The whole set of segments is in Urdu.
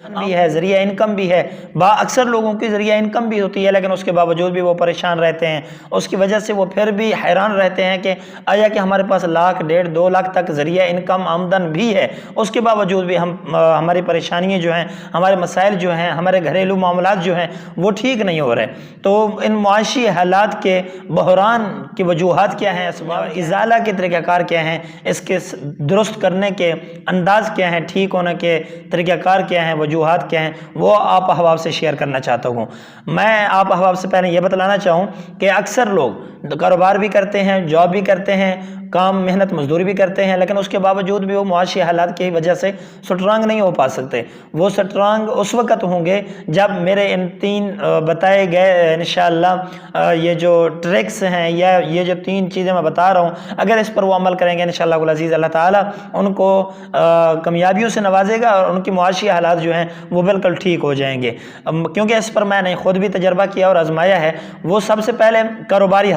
بھی ہے، ذریعہ انکم بھی ہے، اکثر لوگوں کی ذریعہ انکم بھی ہوتی ہے، لیکن اس کے باوجود بھی وہ پریشان رہتے ہیں۔ اس کی وجہ سے وہ پھر بھی حیران رہتے ہیں کہ آیا کہ ہمارے پاس 1,00,000 1.5 2 لاکھ تک ذریعہ انکم آمدن بھی ہے، اس کے باوجود بھی ہماری پریشانیاں جو ہیں، ہمارے مسائل جو ہیں، ہمارے گھریلو معاملات جو ہیں وہ ٹھیک نہیں ہو رہے۔ تو ان معاشی حالات کے بحران کی وجوہات کیا ہیں، ازالہ کے طریقہ کار کیا ہیں، اس کے درست کرنے کے انداز کیا ہیں، ٹھیک ہونے کے طریقہ کار کیا ہیں، وجوہات کیا ہیں، وہ آپ احباب سے شیئر کرنا چاہتا ہوں۔ میں آپ احباب سے پہلے یہ بتلانا چاہوں کہ اکثر لوگ کاروبار بھی کرتے ہیں، جاب بھی کرتے ہیں، کام محنت مزدوری بھی کرتے ہیں، لیکن اس کے باوجود بھی وہ معاشی حالات کی وجہ سے سٹرانگ نہیں ہو پا سکتے۔ وہ سٹرانگ اس وقت ہوں گے جب میرے ان 3 بتائے گئے انشاءاللہ یہ جو ٹریکس ہیں یا یہ جو 3 چیزیں میں بتا رہا ہوں، اگر اس پر وہ عمل کریں گے انشاءاللہ العزیز اللہ تعالیٰ ان کو کامیابیوں سے نوازے گا اور ان کی معاشی حالات جو ہیں وہ بالکل ٹھیک ہو جائیں گے۔ کیونکہ اس پر میں نے خود بھی تجربہ کیا اور آزمایا ہے۔ وہ سب سے پہلے کاروباری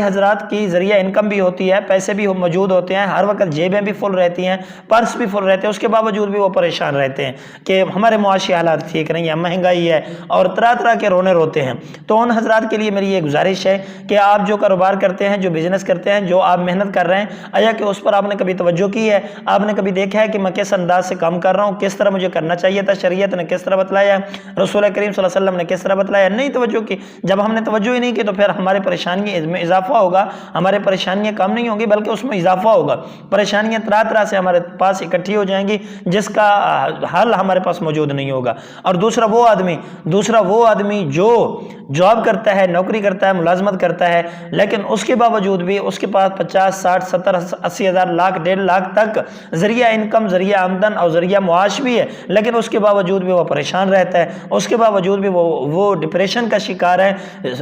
حضرات کی ذریعہ انکم بھی ہوتی ہے، پیسے بھی موجود ہوتے ہیں، ہر وقت جیبیں بھی فل رہتی ہیں، پرس بھی فل رہتے ہیں، اس کے باوجود بھی وہ پریشان رہتے ہیں کہ ہمارے معاشی حالات ٹھیک نہیں ہیں، مہنگائی ہے اور طرح طرح کے رونے روتے ہیں۔ تو ان حضرات کے لیے میری یہ گزارش ہے کہ آپ جو کاروبار کرتے ہیں، جو بزنس کرتے ہیں، جو آپ محنت کر رہے ہیں، آیا کہ اس پر آپ نے کبھی توجہ کی ہے؟ آپ نے کبھی دیکھا ہے کہ میں کس انداز سے کام کر رہا ہوں، کس طرح مجھے کرنا چاہیے تھا، شریعت نے کس طرح بتلایا ہے، رسول کریم صلی اللہ علیہ وسلم نے کس طرح بتلایا؟ نہیں توجہ کی۔ جب ہم نے توجہ ہی نہیں کی تو پھر ہماری پریشانی میں اضافہ ہوگا، ہمارے پریشانیاں کم نہیں ہوں گی بلکہ اس میں اضافہ ہوگا۔ پریشانیاں طرح طرح سے ہمارے پاس اکٹھی ہو جائیں گی جس کا حل ہمارے پاس موجود نہیں ہوگا۔ اور دوسرا وہ آدمی جو جاب کرتا ہے، نوکری کرتا ہے، ملازمت کرتا ہے، لیکن اس کے باوجود بھی اس کے پاس 50 60 70 80 ہزار 1,00,000 1.5 لاکھ تک ذریعہ انکم، ذریعہ آمدن اور ذریعہ معاش بھی ہے، لیکن اس کے باوجود بھی وہ پریشان رہتا ہے، اس کے باوجود بھی وہ ڈپریشن کا شکار ہے۔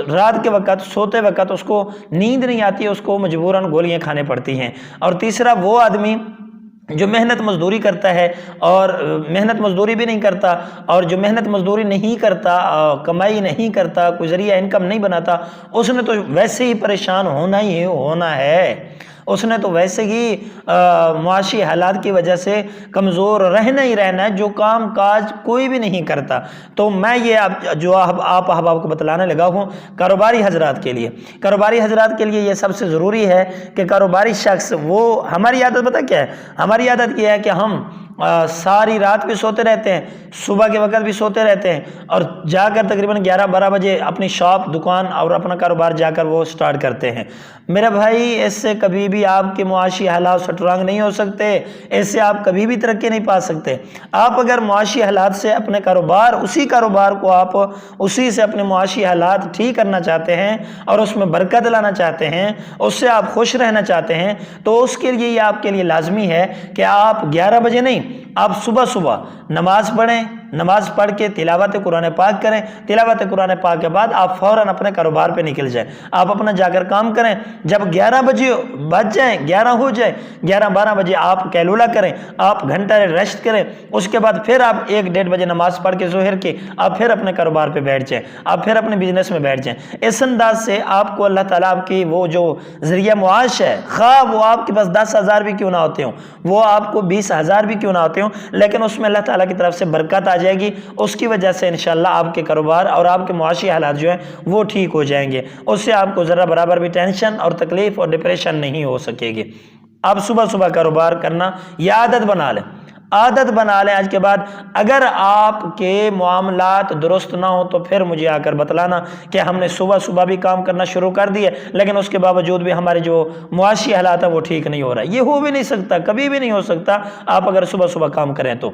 رات کے وقت سوتے وقت اس کو نیند نہیں آتی، اس کو مجبوراً گولیاں کھانے پڑتی ہیں۔ اور تیسرا وہ آدمی جو محنت مزدوری کرتا ہے اور محنت مزدوری بھی نہیں کرتا، اور جو محنت مزدوری نہیں کرتا، کمائی نہیں کرتا، کوئی ذریعہ انکم نہیں بناتا، اس نے تو ویسے ہی پریشان ہونا ہی ہونا ہے۔ اس نے تو ویسے ہی معاشی حالات کی وجہ سے کمزور رہنا ہی رہنا ہے، جو کام کاج کوئی بھی نہیں کرتا۔ تو میں یہ آپ احباب کو بتلانے لگا ہوں کاروباری حضرات کے لیے یہ سب سے ضروری ہے کہ کاروباری شخص وہ ہماری عادت پتہ کیا ہے؟ ہماری عادت یہ ہے کہ ہم ساری رات بھی سوتے رہتے ہیں، صبح کے وقت بھی سوتے رہتے ہیں، اور جا کر تقریباً 11 12 بجے اپنی شاپ، دکان اور اپنا کاروبار جا کر وہ سٹارٹ کرتے ہیں۔ میرے بھائی، اس سے کبھی بھی آپ کے معاشی حالات سٹرانگ نہیں ہو سکتے، اس سے آپ کبھی بھی ترقی نہیں پا سکتے۔ آپ اگر معاشی حالات سے اپنے اسی کاروبار کو آپ اسی سے اپنے معاشی حالات ٹھیک کرنا چاہتے ہیں اور اس میں برکت لانا چاہتے ہیں، اس سے آپ خوش رہنا چاہتے ہیں، تو اس کے لیے یہ آپ کے لیے لازمی ہے کہ آپ 11 بجے نہیں، آپ صبح نماز پڑھیں، نماز پڑھ کے تلاوت قرآن پاک کریں، تلاوت قرآن پاک کے بعد آپ فوراً اپنے کاروبار پہ نکل جائیں، آپ اپنا جا کر کام کریں۔ جب 11 بجے بج جائیں، 11 ہو جائے، 11 12 بجے آپ قیلولہ کریں، آپ گھنٹہ ریسٹ کریں، اس کے بعد پھر آپ 1 1.5 بجے نماز پڑھ کے ظہر کی آپ پھر اپنے کاروبار پہ بیٹھ جائیں، آپ پھر اپنے بزنس میں بیٹھ جائیں۔ اس انداز سے آپ کو اللہ تعالیٰ آپ کی وہ جو ذریعہ معاش ہے، خواہ وہ آپ کے پاس 10,000 بھی کیوں نہ ہوتے ہوں، وہ آپ کو 20,000 بھی کیوں نہ ہوتے ہوں، لیکن اس میں اللہ تعالیٰ کی طرف سے برکت آ جائے گی۔ اس کی وجہ سے انشاءاللہ آپ کے کاروبار اور آپ کے معاشی حالات جو ہیں وہ ٹھیک ہو جائیں گے، اس سے آپ کو ذرا برابر بھی ٹینشن اور تکلیف اور ڈپریشن نہیں ہو سکے گی۔ آپ صبح کاروبار کرنا یہ عادت بنا لیں آج کے بعد۔ اگر آپ کے معاملات درست نہ ہو تو پھر مجھے آ کر بتلانا کہ ہم نے صبح بھی کام کرنا شروع کر دیا لیکن اس کے باوجود بھی ہمارے جو معاشی حالات ہیں وہ ٹھیک نہیں ہو رہا۔ یہ ہو بھی نہیں سکتا، کبھی بھی نہیں ہو سکتا آپ اگر صبح کام کریں تو۔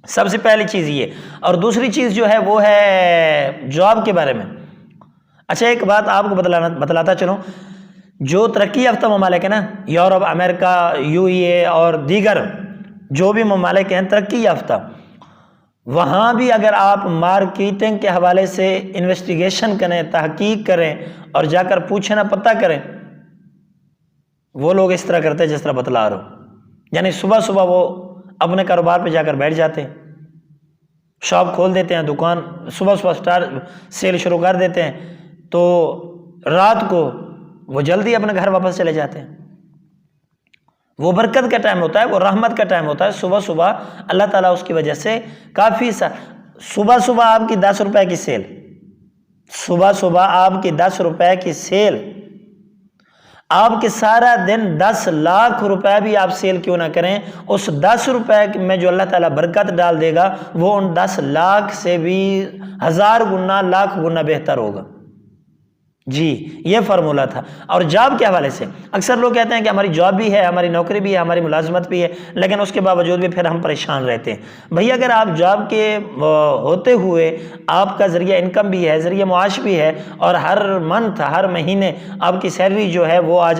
سب سے پہلی چیز یہ، اور دوسری چیز جو ہے وہ ہے جاب کے بارے میں۔ اچھا، ایک بات آپ کو بتلاتا چلوں، جو ترقی یافتہ ممالک ہیں نا، یورپ، امریکہ، UAE اور دیگر جو بھی ممالک ہیں ترقی یافتہ، وہاں بھی اگر آپ مارکیٹنگ کے حوالے سے انویسٹیگیشن کریں، تحقیق کریں اور جا کر پوچھنا پتہ کریں، وہ لوگ اس طرح کرتے ہیں جس طرح بتلا رہا ہوں۔ یعنی صبح وہ اپنے کاروبار پہ جا کر بیٹھ جاتے ہیں، شاپ کھول دیتے ہیں، دکان صبح سیل شروع کر دیتے ہیں، تو رات کو وہ جلدی اپنے گھر واپس چلے جاتے ہیں۔ وہ برکت کا ٹائم ہوتا ہے، وہ رحمت کا ٹائم ہوتا ہے۔ صبح صبح اللہ تعالیٰ اس کی وجہ سے کافی صبح صبح آپ کی 10 روپے کی سیل، صبح صبح آپ کی 10 روپے کی سیل، آپ کے سارا دن 10 لاکھ روپے بھی آپ سیل کیوں نہ کریں، اس 10 روپے میں جو اللہ تعالیٰ برکت ڈال دے گا وہ ان 10 لاکھ سے بھی 1000 گنا لاکھ گنا بہتر ہوگا۔ جی یہ فارمولہ تھا۔ اور جاب کے حوالے سے اکثر لوگ کہتے ہیں کہ ہماری جاب بھی ہے، ہماری نوکری بھی ہے، ہماری ملازمت بھی ہے، لیکن اس کے باوجود بھی پھر ہم پریشان رہتے ہیں۔ بھئی اگر آپ جاب کے ہوتے ہوئے آپ کا ذریعہ انکم بھی ہے، ذریعہ معاش بھی ہے، اور ہر منتھ ہر مہینے آپ کی سیلری جو ہے وہ آ جائے